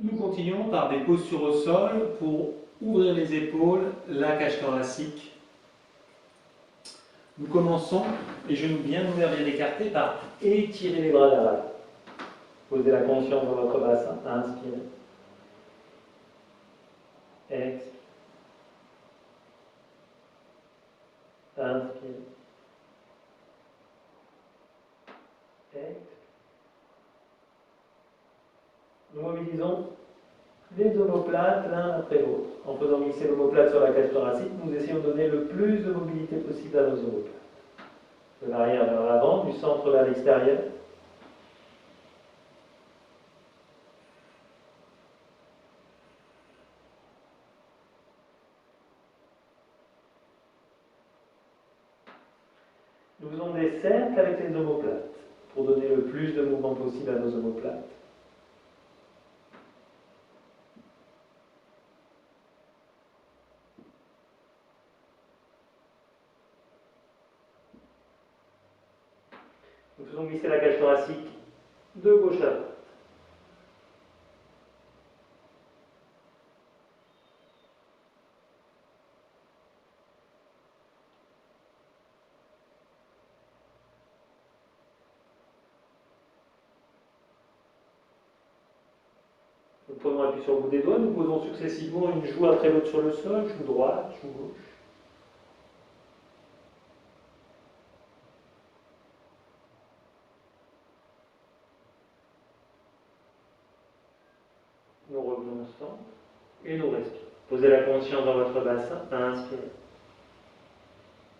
Nous continuons par des postures au sol pour ouvrir les épaules, la cage thoracique. Nous commençons, les genoux bien ouverts, bien écartés, par étirer les bras vers l'avant. Posez la conscience dans votre bassin, inspirez. Expirez. Inspirez. Expirez. Nous mobilisons les omoplates l'un après l'autre. En faisant glisser l'omoplate sur la cage thoracique, nous essayons de donner le plus de mobilité possible à nos omoplates. De l'arrière vers l'avant, du centre vers l'extérieur. Nous faisons des cercles avec les omoplates pour donner le plus de mouvement possible à nos omoplates. Nous faisons glisser la cage thoracique de gauche à droite. Nous prenons appui sur le bout des doigts, nous posons successivement une joue après l'autre sur le sol, joue droite, joue gauche. Nous revenons au centre et nous respirons. Posez la conscience dans votre bassin, inspirez.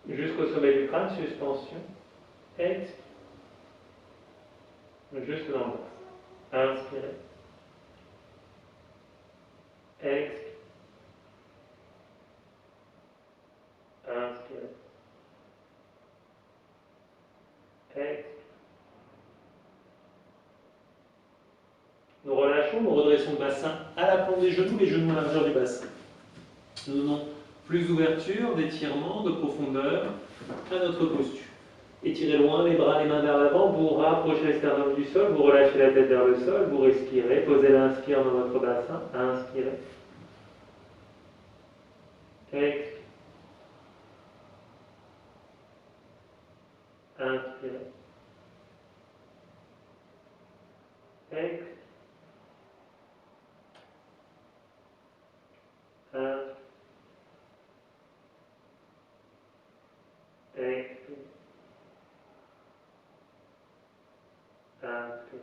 Jusqu'au sommet du crâne, suspension, expirez. Jusque dans le bassin, inspirez. Expirez. Inspirez. Expirez. Nous relâchons, nous redressons le bassin à la plante des genoux, les genoux à la largeur du bassin. Nous donnons plus d'ouverture, d'étirement, de profondeur à notre posture. Étirez loin les bras, les mains vers l'avant, vous rapprochez les sternums du sol, vous relâchez la tête vers le sol, vous respirez, posez l'inspire dans votre bassin, inspirez. Expirez. Inspirez. Expirez. Inspirez. Expirez. Inspirez.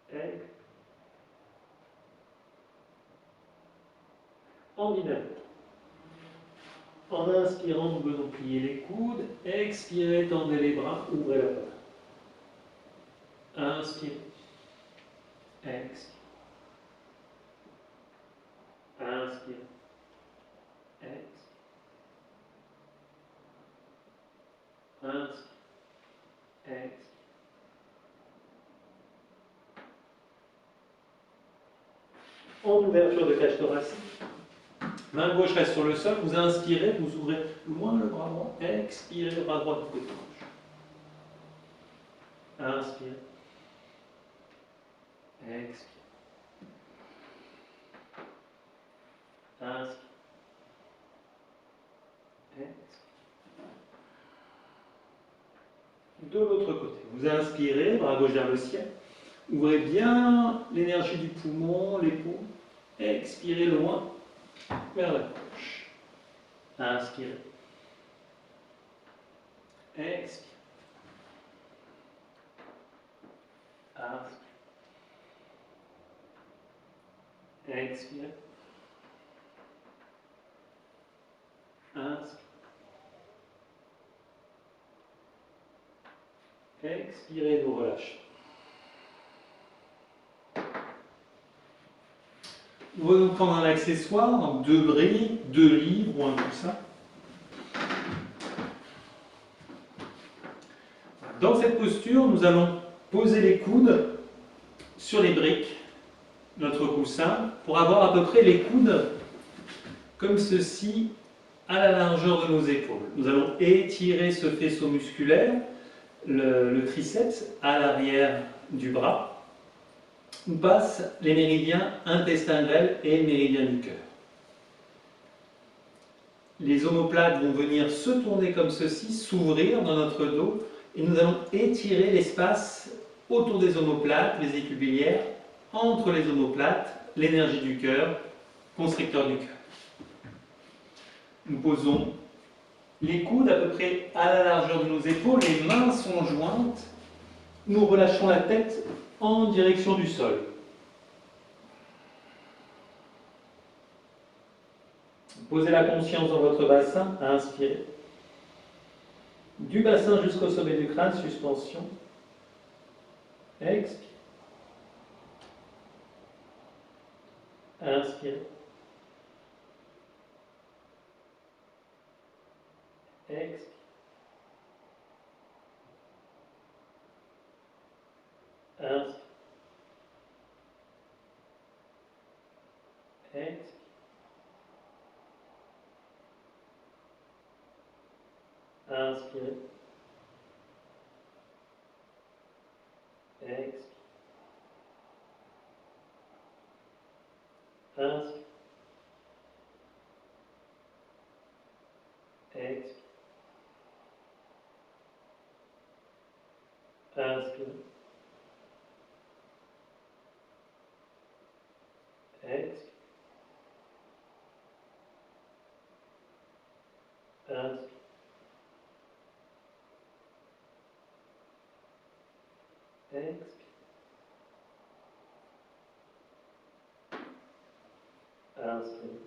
Expirez. En dynamique. En inspirant, nous venons plier les coudes. Expirez, tendez les bras, ouvrez la poitrine. Inspirez. Expirez. Inspirez. Expirez. Inspirez. Expirez. En ouverture de cage thoracique. Main gauche reste sur le sol, vous inspirez, vous ouvrez loin le bras droit, expirez le bras droit du côté gauche. Inspirez. Expirez. Inspirez. Expirez. De l'autre côté, vous inspirez, bras gauche vers le ciel, ouvrez bien l'énergie du poumon, l'épaule, expirez loin vers la gauche. Inspirez. Expirez. Inspirez. Expirez. Inspirez. Expirez, nous relâchez. Nous allons prendre un accessoire, donc 2 brilles, 2 livres ou un coussin. Dans cette posture, nous allons poser les coudes sur les briques, notre coussin, pour avoir à peu près les coudes comme ceci à la largeur de nos épaules. Nous allons étirer ce faisceau musculaire, le triceps, à l'arrière du bras. où passent les méridiens intestin grêle et méridien du cœur. Les omoplates vont venir se tourner comme ceci, s'ouvrir dans notre dos, et nous allons étirer l'espace autour des omoplates, vésicules biliaires, entre les omoplates, l'énergie du cœur, constricteur du cœur. Nous posons les coudes à peu près à la largeur de nos épaules, les mains sont jointes, nous relâchons la tête en direction du sol. Posez la conscience dans votre bassin, à inspirer. Du bassin jusqu'au sommet du crâne, suspension. Expire. Inspire. Expire. Inspire. Expire. Inspirez. Expire. Inspire. Expire. Inspire. Expire. Inspire. Expire. Inspire.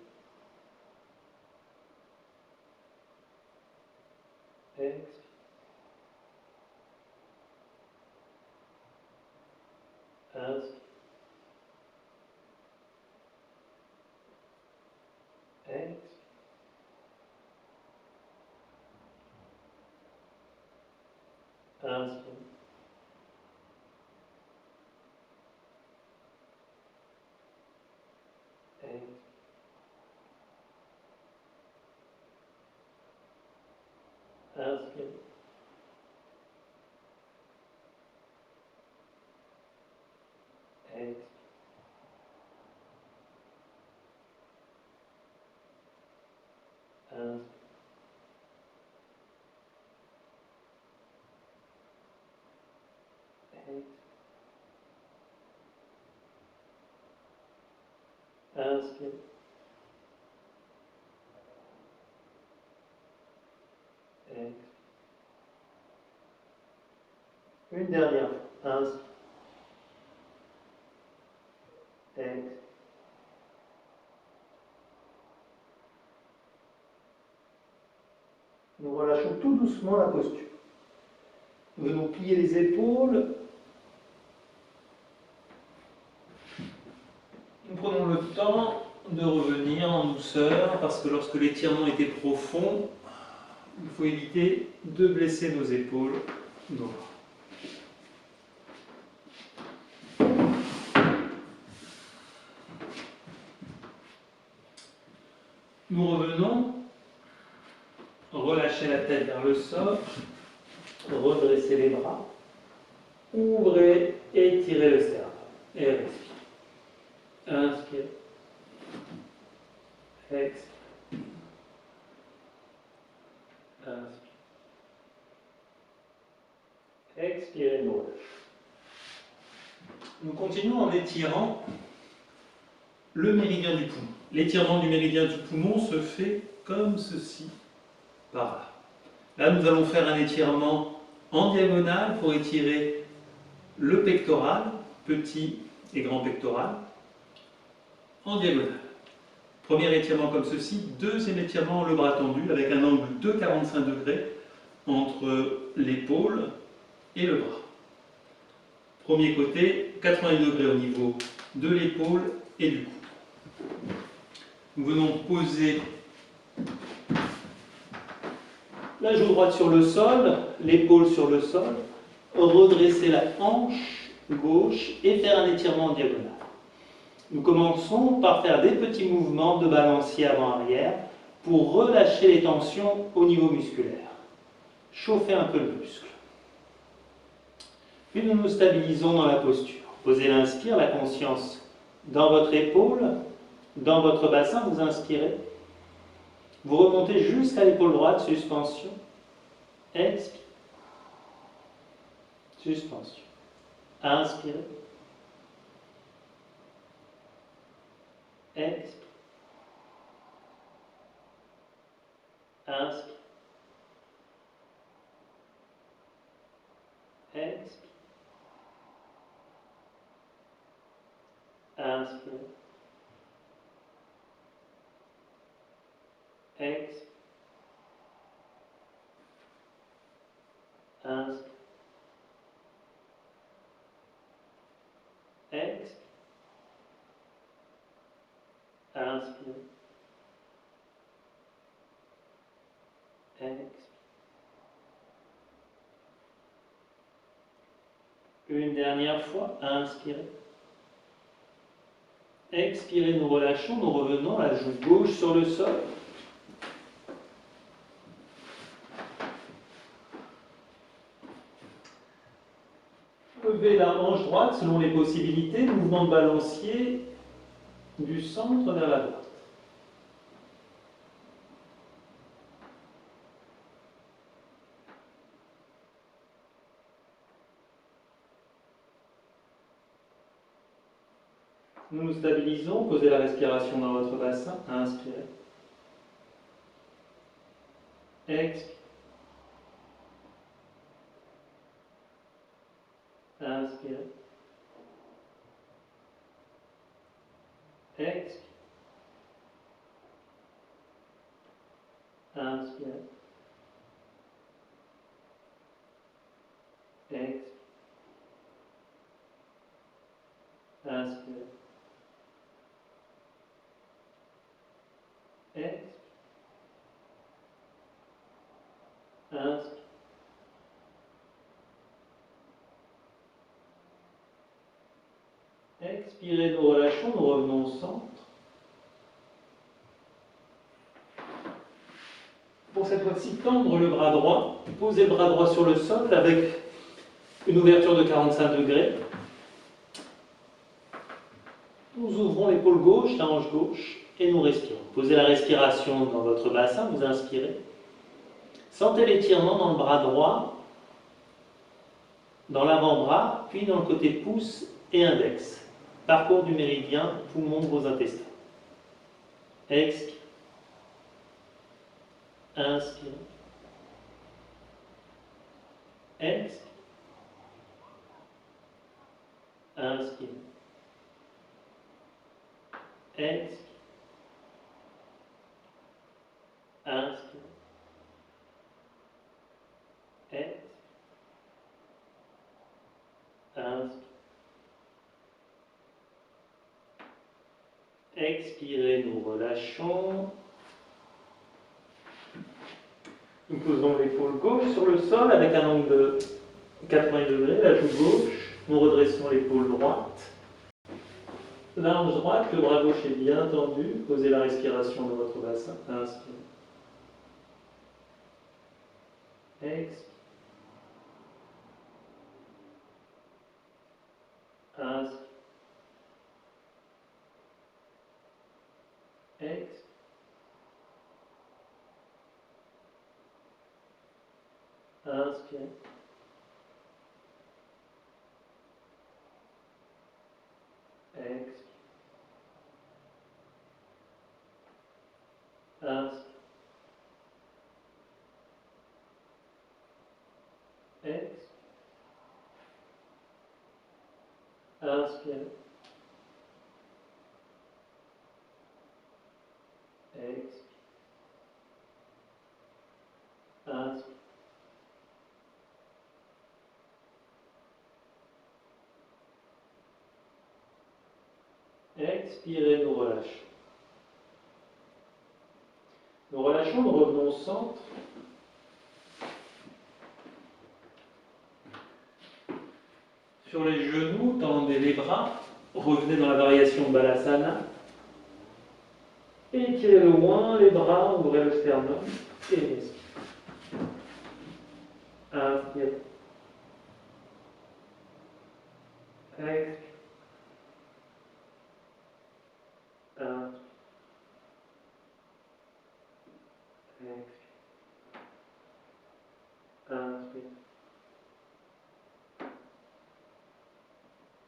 Expire. Inspire. Expire. Inspire. Inspire. Expire. Inspire. Inspire. Expire. Une dernière fois. Inspire. Expire. Nous relâchons tout doucement la posture. Nous venons plier les épaules. Nous prenons le temps de revenir en douceur parce que lorsque l'étirement était profond, il faut éviter de blesser nos épaules. Donc. Nous revenons, relâchez la tête vers le sol, redressez les bras, ouvrez, étirez le sternum et respire. Inspire. Expire. Inspire. Expirez, nous relâchez. Nous continuons en étirant le méridien du poumon. L'étirement du méridien du poumon se fait comme ceci, par là. Là, nous allons faire un étirement en diagonale pour étirer le pectoral, petit et grand pectoral, en diagonale. Premier étirement comme ceci, deuxième étirement le bras tendu avec un angle de 45 degrés entre l'épaule et le bras. Premier côté, 90 degrés au niveau de l'épaule et du cou. Nous venons poser la joue droite sur le sol, l'épaule sur le sol, redresser la hanche gauche et faire un étirement en diagonale. Nous commençons par faire des petits mouvements de balancier avant-arrière pour relâcher les tensions au niveau musculaire. Chauffer un peu le muscle. Puis nous nous stabilisons dans la posture. Posez l'inspire, la conscience dans votre épaule, dans votre bassin, vous inspirez. Vous remontez jusqu'à l'épaule droite, suspension. Expire. Suspension. Inspirez. Expire. Inspire. Expire. Inspire. Expire. Inspire. Expire. Inspire. Expire. Une dernière fois, inspirez. Expirez, nous relâchons, nous revenons, la joue gauche sur le sol. Levez la hanche droite selon les possibilités, mouvement de balancier du centre vers la droite. Nous nous stabilisons, posez la respiration dans votre bassin, inspirez. Expire. Inspirez. Expire. Inspirez. Expire. Inspirez. Expire. Inspire. Expirez, nous relâchons, nous revenons au centre. Pour cette fois-ci, tendre le bras droit, posez le bras droit sur le sol avec une ouverture de 45 degrés. Nous ouvrons l'épaule gauche, la hanche gauche, et nous respirons. Posez la respiration dans votre bassin, vous inspirez. Sentez l'étirement dans le bras droit, dans l'avant-bras, puis dans le côté pouce et index. Parcours du méridien, poumon, gros intestin. Expire. Inspire. Expire. Inspire. Expire. Inspire. Expire. Inspire. Expirez, nous relâchons. Nous posons l'épaule gauche sur le sol avec un angle de 80 degrés, la joue gauche. Nous redressons l'épaule droite. La hanche droite, le bras gauche est bien tendu. Posez la respiration dans votre bassin. Inspirez. Expire. Inspire. Expire. Inspire. Expire. Inspire. Expire. Inspire. Expire. Inspire. Expirez, nous relâchons. Nous relâchons, nous revenons au centre. Sur les genoux, tendez les bras. Revenez dans la variation Balasana. Étirez loin les bras, ouvrez le sternum et respirez. Inspirez. Expirez.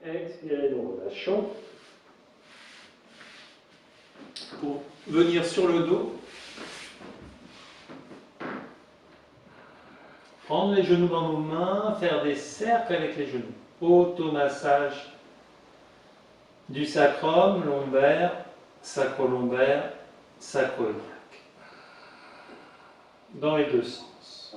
Expirez, nous relâchons. Pour venir sur le dos, prendre les genoux dans nos mains, faire des cercles avec les genoux. Automassage du sacrum, lombaire, sacro-lombaire, sacro-iliaque. Dans les deux sens.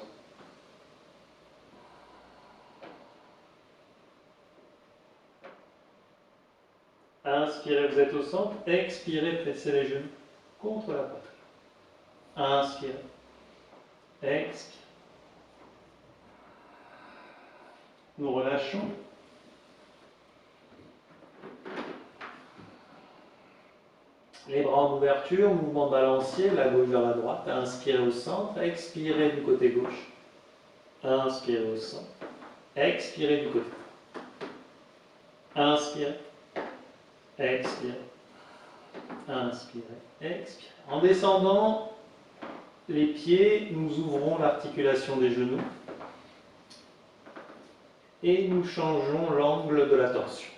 Inspirez, vous êtes au centre. Expirez, pressez les genoux contre la poitrine. Inspirez. Expirez. Nous relâchons. Les bras en ouverture, mouvement balancier, la gauche vers la droite. Inspirez au centre, expirez du côté gauche. Inspirez au centre, expirez du côté. Inspirez, expirez, inspirez, expirez. En descendant les pieds, nous ouvrons l'articulation des genoux et nous changeons l'angle de la torsion.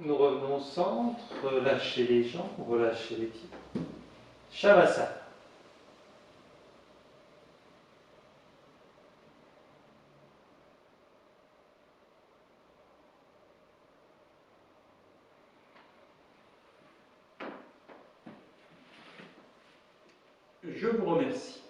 Nous revenons au centre, relâchez les jambes, relâchez les pieds. Shavasana. Je vous remercie.